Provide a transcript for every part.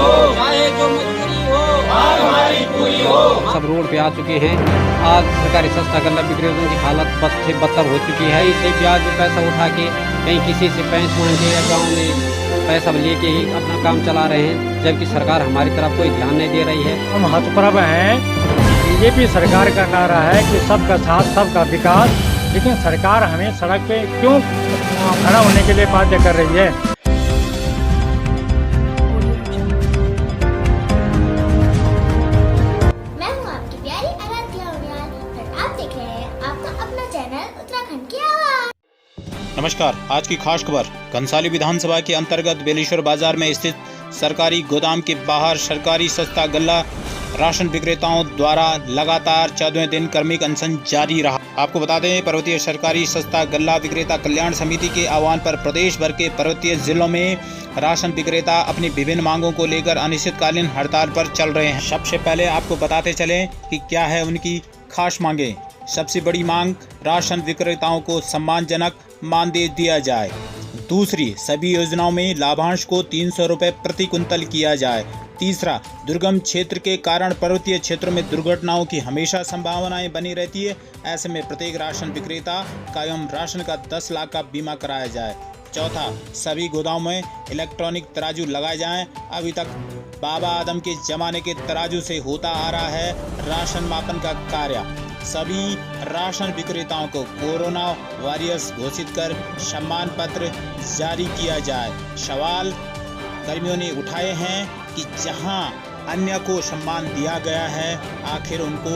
हो, चाहे जो मजबूरी हो, मांग हमारी पूरी हो। सब रोड पे आ चुके हैं। आज सरकारी सस्ता गल्ला विक्रेताओं की हालत बद से बदतर हो चुकी है। इसे ब्याज में पैसा उठा के कहीं किसी से पैंच मांगे या गाँव में पैसा लेके ही अपना काम चला रहे हैं, जबकि सरकार हमारी तरफ कोई ध्यान नहीं दे रही है। हम हतप्रभ हैं। बीजेपी सरकार का नारा है कि सबका साथ सबका विकास, लेकिन सरकार हमें सड़क पे क्यों खड़ा होने के लिए बाध्य कर रही है? मैं हूं आपकी प्यारी आराध्या उनियाल और आप देख रहे हैं आपका अपना चैनल उत्तराखंड की आवाज। नमस्कार। आज की खास खबर, घनसाली विधानसभा के अंतर्गत बेलेश्वर बाजार में स्थित सरकारी गोदाम के बाहर सरकारी सस्ता गल्ला राशन विक्रेताओं द्वारा लगातार 14वें दिन क्रमिक अनशन जारी रहा। आपको बता दें, पर्वतीय सरकारी सस्ता गल्ला विक्रेता कल्याण समिति के आह्वान पर प्रदेश भर के पर्वतीय जिलों में राशन विक्रेता अपनी विभिन्न मांगों को लेकर अनिश्चितकालीन हड़ताल पर चल रहे हैं। सबसे पहले आपको बताते चलें कि क्या है उनकी खास मांगे। सबसे बड़ी मांग, राशन विक्रेताओं को सम्मानजनक मानदेय दिया जाए। दूसरी, सभी योजनाओं में लाभांश को 300 रुपये प्रति कुंतल किया जाए। तीसरा, दुर्गम क्षेत्र के कारण पर्वतीय क्षेत्रों में दुर्घटनाओं की हमेशा संभावनाएं बनी रहती है। ऐसे में प्रत्येक राशन विक्रेता का एवं राशन का 10 लाख का बीमा कराया जाए। चौथा, सभी गोदामों में इलेक्ट्रॉनिक तराजू लगाए जाएं। अभी तक बाबा आदम के जमाने के तराजू से होता आ रहा है राशन मापन का कार्य। सभी राशन विक्रेताओं को कोरोना वॉरियर्स घोषित कर सम्मान पत्र जारी किया जाए। सवाल कर्मियों ने उठाए हैं कि जहां अन्य को सम्मान दिया गया है, आखिर उनको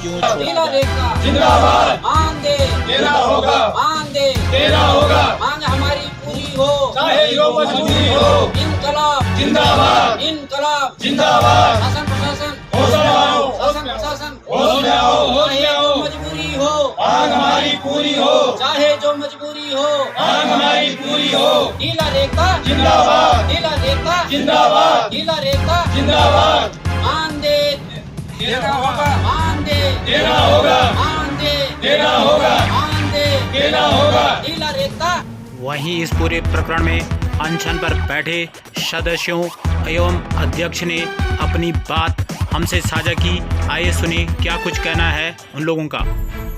क्यों छोड़ा जाए? जिंदाबाद, मांग दे तेरा होगा, मांग दे तेरा होगा, मांग हमारी पूरी हो, चाहे जो मजबूरी हो। इनकलाब जिंदाबाद, इनकलाब जिंदाबाद। शासन प्रशासन होश में आओ, शासन प्रशासन होश में आओ, होश में आओ। मजबूरी हो, मांग हमारी पूरी हो, चाहे जो मजबूरी हो, मांग हमारी पूरी हो। ढीला रेखा जिंदाबाद, ढीला रेखा जिंदाबाद, ढीला रेखा जिंदाबाद। मांग दे देना होगा, मांग दे देना होगा, मांग दे देना होगा, मांग दे देना होगा। ढीला रेखा। वहीं इस पूरे प्रकरण में अनशन पर बैठे सदस्यों एवं अध्यक्ष ने अपनी बात हमसे साझा की। आइए सुनिए क्या कुछ कहना है उन लोगों का।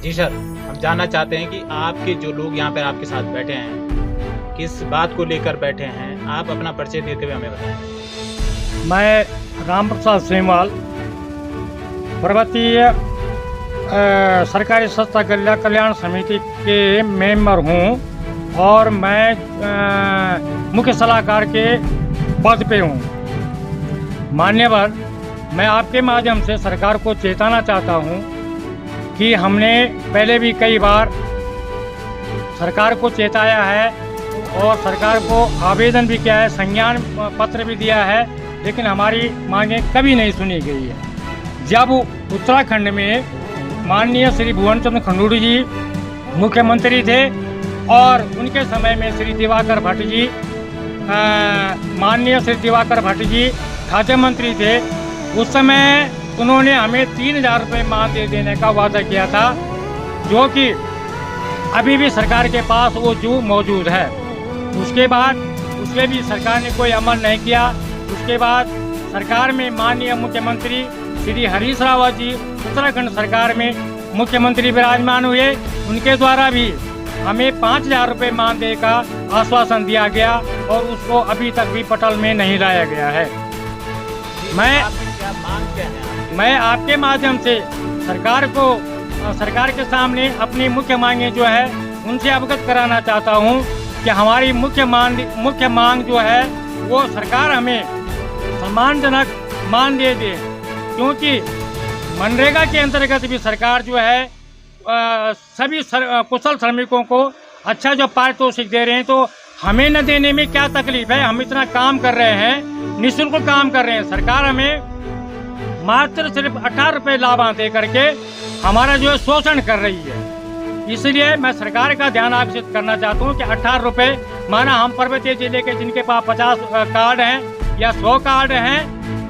जी सर, हम जानना चाहते हैं कि आपके जो लोग यहाँ पर आपके साथ बैठे हैं, किस बात को लेकर बैठे हैं। आप अपना परिचय देते हुए हमें बताएं। मैं राम प्रसाद सेमवाल, पर्वतीय सरकारी सस्ता गल्ला कल्याण समिति के मेंबर हूँ और मैं मुख्य सलाहकार के पद पे हूँ। मान्यवर, मैं आपके माध्यम से सरकार को चेताना चाहता हूँ कि हमने पहले भी कई बार सरकार को चेताया है और सरकार को आवेदन भी किया है, संज्ञान पत्र भी दिया है, लेकिन हमारी मांगें कभी नहीं सुनी गई है। जब उत्तराखंड में माननीय श्री भुवन चंद्र खंडूड़ी जी मुख्यमंत्री थे और उनके समय में श्री दिवाकर भट्ट जी माननीय श्री दिवाकर भट्ट जी खाद्य मंत्री थे, उस समय उन्होंने हमें 3000 रुपये मानदेय देने का वादा किया था, जो कि अभी भी सरकार के पास वो जो मौजूद है। उसके बाद उसमें भी सरकार ने कोई अमल नहीं किया। उसके बाद सरकार में माननीय मुख्यमंत्री श्री हरीश रावत जी उत्तराखंड सरकार में मुख्यमंत्री विराजमान हुए, उनके द्वारा भी हमें 5000 रुपये मानदेय का आश्वासन दिया गया और उसको अभी तक भी पटल में नहीं लाया गया है। मैं आपके माध्यम से सरकार के सामने अपनी मुख्य मांगे जो है उनसे अवगत कराना चाहता हूं कि हमारी मुख्य मांग जो है वो सरकार हमें सम्मानजनक मानदेय दे, क्योंकि मनरेगा के अंतर्गत भी सरकार जो है सभी कुशल श्रमिकों को अच्छा जो पारितोषिक दे रहे हैं, तो हमें न देने में क्या तकलीफ है। हम इतना काम कर रहे हैं, निःशुल्क काम कर रहे हैं, सरकार हमें मात्र सिर्फ 18 रुपये लाभांश दे करके हमारा जो है शोषण कर रही है। इसलिए मैं सरकार का ध्यान आकर्षित करना चाहता हूँ कि 18 रुपये, माना हम पर्वतीय जिले के जिनके पास 50 कार्ड हैं या 100 कार्ड हैं,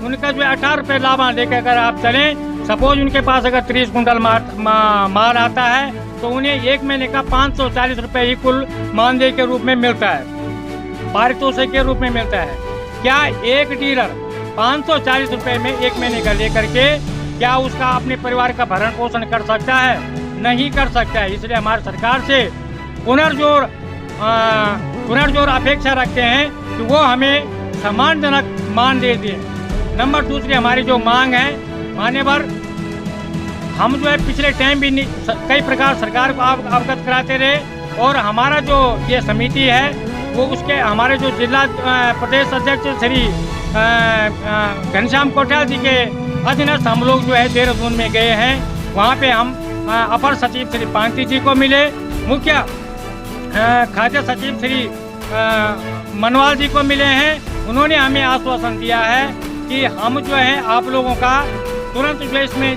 उनका जो है 18 रुपये लाभांश लेकर अगर आप चलें, सपोज उनके पास अगर 30 कुंटल माल आता है तो उन्हें एक महीने का 540 रुपये ही कुल मानदेय के रूप में मिलता है, पारितोषिक के रूप में मिलता है। क्या एक डीलर 540 रुपए में 1 महीने का लेकर के क्या उसका अपने परिवार का भरण पोषण कर सकता है? नहीं कर सकता है। इसलिए हमारी सरकार से पुनर्जोर अपेक्षा रखते हैं कि वो हमें सम्मानजनक मान दे दें। नंबर दूसरी हमारी जो मांग है, मान्यवर, हम जो है पिछले टाइम भी कई प्रकार सरकार को अवगत कराते रहे और हमारा जो ये समिति है वो उसके हमारे जो जिला प्रदेश अध्यक्ष श्री घनश्याम कोठाल जी के अधीनस्थ हम लोग जो है देहरादून में गए हैं। वहाँ पे हम अपर सचिव श्री पांति जी को मिले, मुख्य खाद्य सचिव श्री मनवाल जी को मिले हैं। उन्होंने हमें आश्वासन दिया है कि हम जो है आप लोगों का तुरंत जो इसमें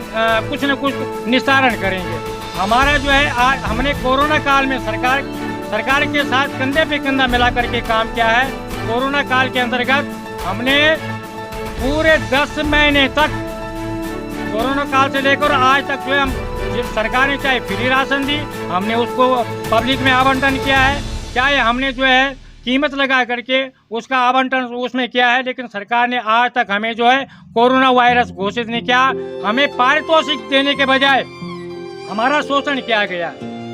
कुछ न कुछ निस्तारण करेंगे। हमारा जो है हमने कोरोना काल में सरकार के साथ कंधे पे कंधा मिला करके काम किया है। कोरोना काल के अंतर्गत हमने पूरे 10 महीने तक कोरोना काल से लेकर आज तक जो है हम सरकार ने चाहे फ्री राशन दी, हमने उसको पब्लिक में आवंटन किया है, चाहे हमने जो है कीमत लगा करके उसका आवंटन उसमें किया है, लेकिन सरकार ने आज तक हमें जो है कोरोना वायरस घोषित नहीं किया। हमें पारितोषिक देने के बजाय हमारा शोषण किया गया।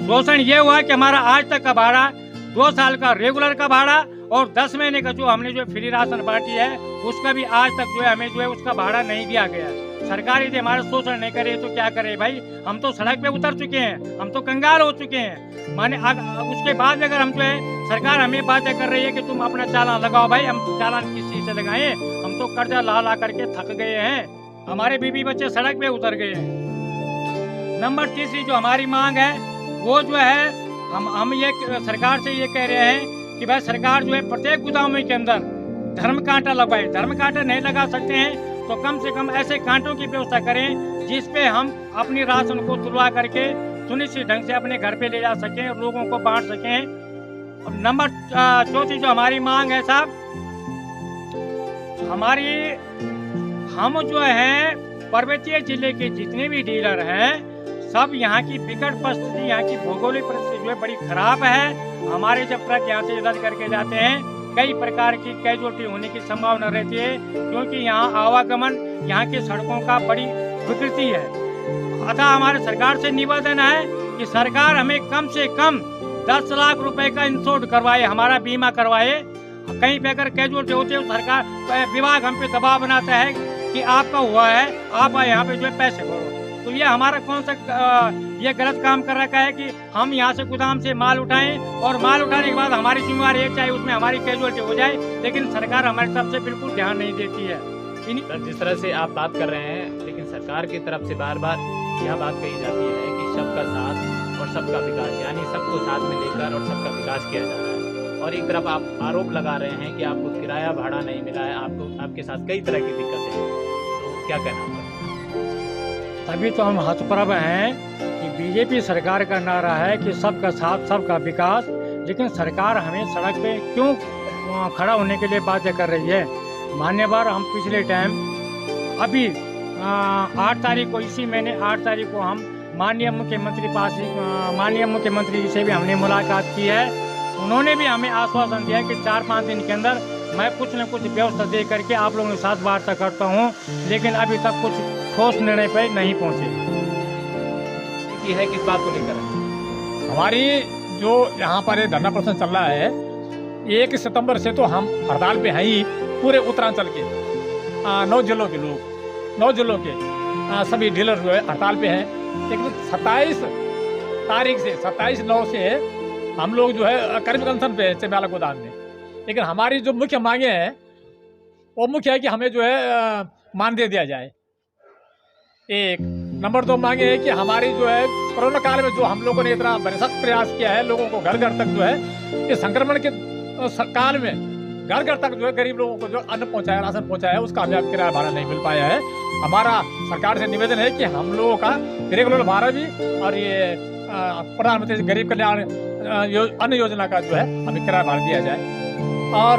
शोषण ये हुआ कि हमारा आज तक का भाड़ा 2 साल का रेगुलर का भाड़ा और 10 महीने का जो हमने जो फ्री राशन बांटी है उसका भी आज तक जो है हमें जो है उसका भाड़ा नहीं दिया गया। सरकार यदि हमारा शोषण नहीं करे तो क्या करे भाई? हम तो सड़क पे उतर चुके हैं, हम तो कंगाल हो चुके हैं। माने उसके बाद अगर हम जो है सरकार हमें बातें कर रही है कि तुम अपना चालान लगाओ, भाई हम चालान किस चीज से लगाएं? हम तो कर्जा ला करके थक गए हैं, हमारे बीवी बच्चे सड़क पे उतर गए हैं। नंबर तीसरी जो हमारी मांग है वो जो है हम ये सरकार से ये कह रहे हैं कि भाई सरकार जो है प्रत्येक गोदामों के अंदर धर्म कांटा लगवाए। धर्म कांटा नहीं लगा सकते हैं तो कम से कम ऐसे कांटों की व्यवस्था करें जिसपे हम अपनी राशन को तुलवा करके सुनिश्चित ढंग से अपने घर पे ले जा सकें और लोगों को बांट सकें। और नंबर चौथी जो हमारी मांग है साहब, हम जो है पर्वतीय जिले के जितने भी डीलर हैं सब यहाँ की विकट परिस्थिति, यहाँ की भौगोलिक परिस्थिति जो है बड़ी खराब है। हमारे जब ट्रक यहाँ से रद्द करके जाते हैं कई प्रकार की कैजुअल्टी होने की संभावना रहती है, क्योंकि यहाँ आवागमन यहाँ की सड़कों का बड़ी विकृति है। अतः हमारे सरकार से निवेदन है कि सरकार हमें कम से कम 10 लाख रुपए का इंश्योर करवाए, हमारा बीमा करवाए। कहीं पे अगर कैजुअल्टी होती है तो सरकार विभाग हम पे दबाव बनाता है कि आपका हुआ है, आप यहाँ पे जो है पैसे भरो। तो ये हमारा कौन सा ये गलत काम कर रखा है कि हम यहाँ से गोदाम से माल उठाएं और माल उठाने के बाद हमारी जिम्मेवारी है चाहे उसमें हमारी कैजुअल्टी हो जाए, लेकिन सरकार हमारी तरफ से बिल्कुल ध्यान नहीं देती है। जिस तरह से आप बात कर रहे हैं, लेकिन सरकार की तरफ से बार बार यह बात कही जाती है कि सबका साथ और सबका विकास, यानी सबको साथ में लेकर और सबका विकास किया जा रहा है। और एक तरफ आप आरोप लगा रहे हैं कि आपको किराया भाड़ा नहीं मिला है, आपके साथ कई तरह की दिक्कतें हैं, तो क्या कहना है? तभी तो हम हतप्रभ हैं कि बीजेपी सरकार का नारा है कि सबका साथ सबका विकास, लेकिन सरकार हमें सड़क पे क्यों खड़ा होने के लिए बातें कर रही है? मान्यवर, हम पिछले टाइम अभी 8 तारीख को, इसी महीने 8 तारीख को हम माननीय मुख्यमंत्री जी से भी हमने मुलाकात की है। उन्होंने भी हमें आश्वासन दिया कि 4-5 दिन के अंदर मैं कुछ न कुछ व्यवस्था दे करके आप लोगों के साथ वार्ता करता हूँ, लेकिन अभी तक कुछ ठोस निर्णय पर नहीं पहुँचे। है किस बात को लेकर? हमारी जो यहाँ पर धरना प्रदर्शन चल रहा है, 1 सितंबर से तो हम हड़ताल पे हैं ही। पूरे उत्तरांचल के 9 जिलों के लोग, 9 जिलों के सभी डीलर जो है हड़ताल पे हैं। लेकिन 27 तारीख से 27/9 से हम लोग जो है कर्मचारी अनशन पे है चमेला गोदाम में। लेकिन हमारी जो मुख्य मांगे हैं वो मुख्य है कि हमें जो है मानदेय दिया जाए। 1 नंबर 2 मांगे है कि हमारी जो है कोरोना काल में जो हम लोगों ने इतना सख्त प्रयास किया है, लोगों को घर घर तक जो है इस संक्रमण के काल में घर घर तक जो है गरीब लोगों को जो अन्न पहुंचाया, राशन पहुंचाया, उसका हमें अब किराया भाड़ा नहीं मिल पाया है। हमारा सरकार से निवेदन है कि हम लोगों का रेगुलर भाड़ा भी और ये प्रधानमंत्री गरीब कल्याण अन्न योजना का जो है हमें किराया भाड़ा दिया जाए। और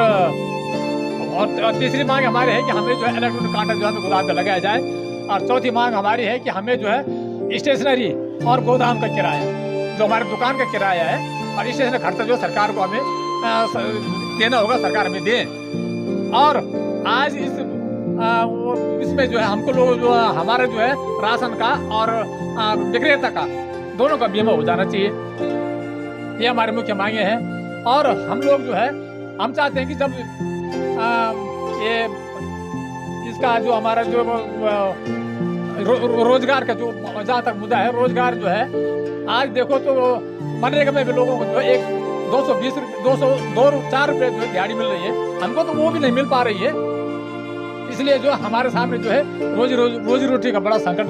तीसरी मांग हमारी है कि हमें जो है इलेक्ट्रॉनिक कांटा जो है गोदाम पर लगाया जाए। और चौथी मांग हमारी है कि हमें जो है स्टेशनरी और गोदाम का किराया, जो हमारे दुकान का किराया है और स्टेशनरी खर्चा जो सरकार को हमें देना होगा, सरकार हमें दे। और आज इस वो इसमें जो है हमको लोग जो है हमारे जो है राशन का और विक्रेता का दोनों का बीमा हो जाना चाहिए। ये हमारी मुख्य मांगे हैं। और हम लोग जो है हम चाहते हैं कि जब ये इसका जो हमारा जो रोजगार का जो जहाँ तक मुद्दा है, रोजगार जो है आज देखो तो मनरेगा में भी लोगों को जो एक 204 रुपये जो है दिहाड़ी मिल रही है, हमको तो वो भी नहीं मिल पा रही है। इसलिए जो हमारे सामने जो है रोजी रोटी का बड़ा संकट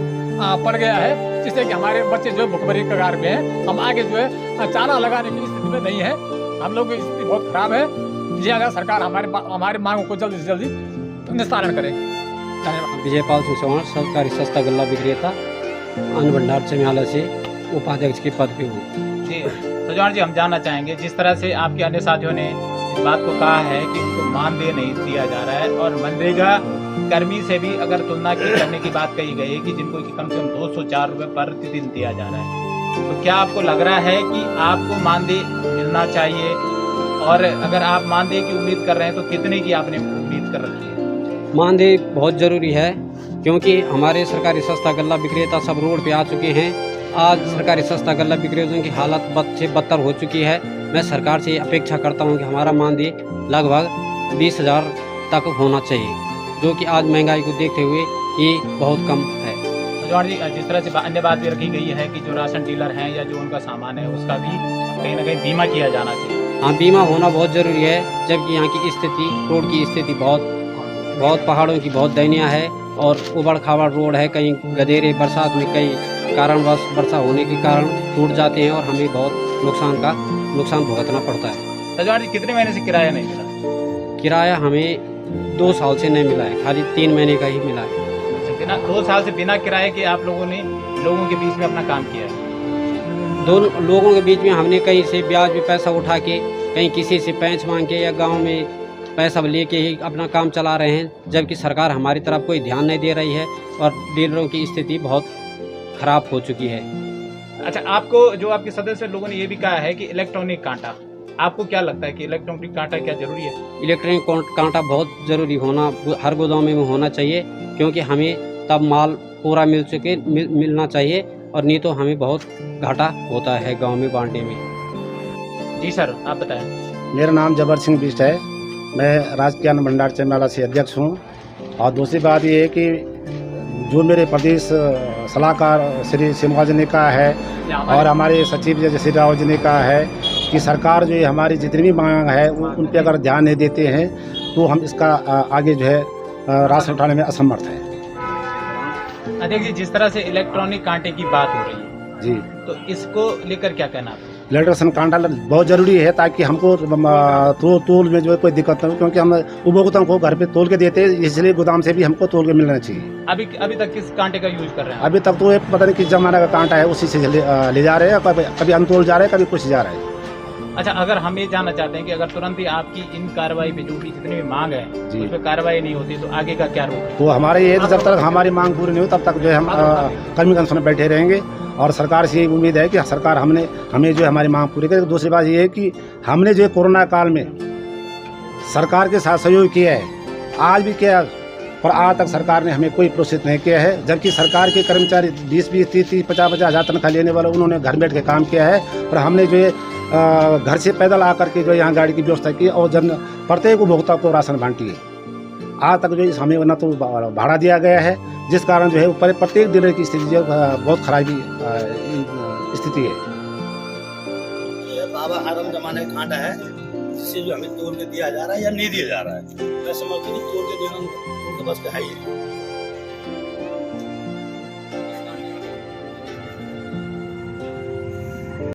पड़ गया है, जिससे कि हमारे बच्चे जो है भुखमरी के कगार में हैं। हम आगे जो है चारा लगाने की स्थिति में नहीं है, हम लोग की स्थिति बहुत खराब है। जी अगर सरकार हमारी मांगों को जल्दी से जल्दी निस्तारण करे। विजयपाल सिंह चौहान, सहकारी सस्ता गल्ला विक्रेता, अन्न भंडार चमियाला से उपाध्यक्ष के पद पे हूँ। जी तो जवान जी, हम जानना चाहेंगे जिस तरह से आपके अन्य साथियों ने इस बात को कहा है कि उनको मानदेय नहीं दिया जा रहा है और मनरेगा कर्मी से भी अगर तुलना करने की बात कही गई है कि जिनको कि कम से कम 204 रुपये प्रतिदिन दिया जा रहा है, तो क्या आपको लग रहा है कि आपको मानदेय मिलना चाहिए? और अगर आप मानदेय की उम्मीद कर रहे हैं तो कितने की आपने उम्मीद कर रखी है? मानदेय बहुत ज़रूरी है, क्योंकि हमारे सरकारी सस्ता गल्ला विक्रेता सब रोड पे आ चुके हैं। आज सरकारी सस्ता गल्ला विक्रेताओं की हालत बद से बदतर हो चुकी है। मैं सरकार से अपेक्षा करता हूं कि हमारा मानदेय लगभग 20,000 तक होना चाहिए, जो कि आज महंगाई को देखते हुए ये बहुत कम है। जवान जी, जिस तरह से अन्य बात भी रखी गई है कि जो राशन डीलर हैं या जो उनका सामान है उसका भी कहीं ना कहीं बीमा किया जाना चाहिए। हाँ, बीमा होना बहुत ज़रूरी है, जबकि यहाँ की स्थिति, रोड की स्थिति बहुत पहाड़ों की बहुत दयनीय है और उबड़ खाबड़ रोड है। कहीं गधेरे बरसात में कई कारणवश वर्षा होने के कारण टूट जाते हैं और हमें बहुत नुकसान भुगतना पड़ता है। तो जवान जी, कितने महीने से किराया नहीं मिला? किराया हमें 2 साल से नहीं मिला है, खाली 3 महीने का ही मिला है। बिना 2 साल से बिना किराए के आप लोगों ने लोगों के बीच में अपना काम किया है? दोनों लोगों के बीच में हमने कहीं से ब्याज पे पैसा उठा के, कहीं किसी से पैंच मांग के या गांव में पैसा लेके ही अपना काम चला रहे हैं, जबकि सरकार हमारी तरफ कोई ध्यान नहीं दे रही है और डीलरों की स्थिति बहुत खराब हो चुकी है। अच्छा, आपको जो आपके सदस्य लोगों ने ये भी कहा है कि इलेक्ट्रॉनिक कांटा, आपको क्या लगता है कि इलेक्ट्रॉनिक कांटा क्या जरूरी है? इलेक्ट्रॉनिक कांटा बहुत ज़रूरी होना, हर गोदाम में होना चाहिए, क्योंकि हमें तब माल पूरा मिलना चाहिए और नहीं तो हमें बहुत घाटा होता है गांव में बांटने में। जी सर, आप बताएं। मेरा नाम जबर सिंह बिष्ट है, मैं राजकीय अन्न भंडार चमियाला से अध्यक्ष हूँ। और दूसरी बात ये है कि जो मेरे प्रदेश सलाहकार श्री सिम्हा जी ने कहा है और हमारे सचिव जय श्री राव जी ने कहा है कि सरकार जो है हमारी जितनी भी मांग है उन पर अगर ध्यान नहीं देते हैं तो हम इसका आगे जो है राशन उठाने में असमर्थ है। अध्यक्ष जी, जिस तरह से इलेक्ट्रॉनिक कांटे की बात हो रही है जी, तो इसको लेकर क्या कहना है? इलेक्ट्रॉनिक कांटा बहुत जरूरी है ताकि हमको तोल में जो है कोई दिक्कत न हो, क्योंकि हम उपभोक्ताओं को घर पे तोल के देते हैं, इसलिए गोदाम से भी हमको तोल के मिलना चाहिए। अभी तक किस कांटे का यूज कर रहे हैं? अभी तक तो पता नहीं किस जमाने का कांटा है, उसी से ले जा रहे हैं, कभी अनतोल जा रहे हैं, कभी कुछ जा रहे हैं। अच्छा, अगर हम ये जानना चाहते हैं कि अगर तुरंत ही आपकी इन कार्रवाई पे जो भी जितनी भी मांग है उस पर कार्रवाई नहीं होती तो आगे का क्या रूप है? तो हमारे ये जब तक हमारी मांग पूरी नहीं हो तब तक जो है हम कर्मी अनशन में बैठे रहेंगे और सरकार से उम्मीद है कि सरकार हमें जो है हमारी मांग पूरी करे। दूसरी बात ये है कि हमने जो कोरोना काल में सरकार के साथ सहयोग किया है, आज भी किया, पर आज तक सरकार ने हमें कोई प्रोत्साहित नहीं किया है, जबकि सरकार के कर्मचारी 20-20, 30-30, 50-50 हज़ार तनख्वाह लेने वाले उन्होंने घर बैठ के काम किया है, और हमने जो है घर से पैदल आकर के जो यहाँ गाड़ी की व्यवस्था की और प्रत्येक उपभोक्ता को राशन बांटी है। आज तक जो हमें न तो भाड़ा दिया गया है, जिस कारण जो है प्रत्येक डीलर की स्थिति जो बहुत खराबी स्थिति है। ये बाबा आराम जमाने का कांटा है जिससे जो हमें तोल के दिया जा रहा है या नहीं दिया जा रहा है। मैं समझती हूँ तोल के देना तो बस का है ही।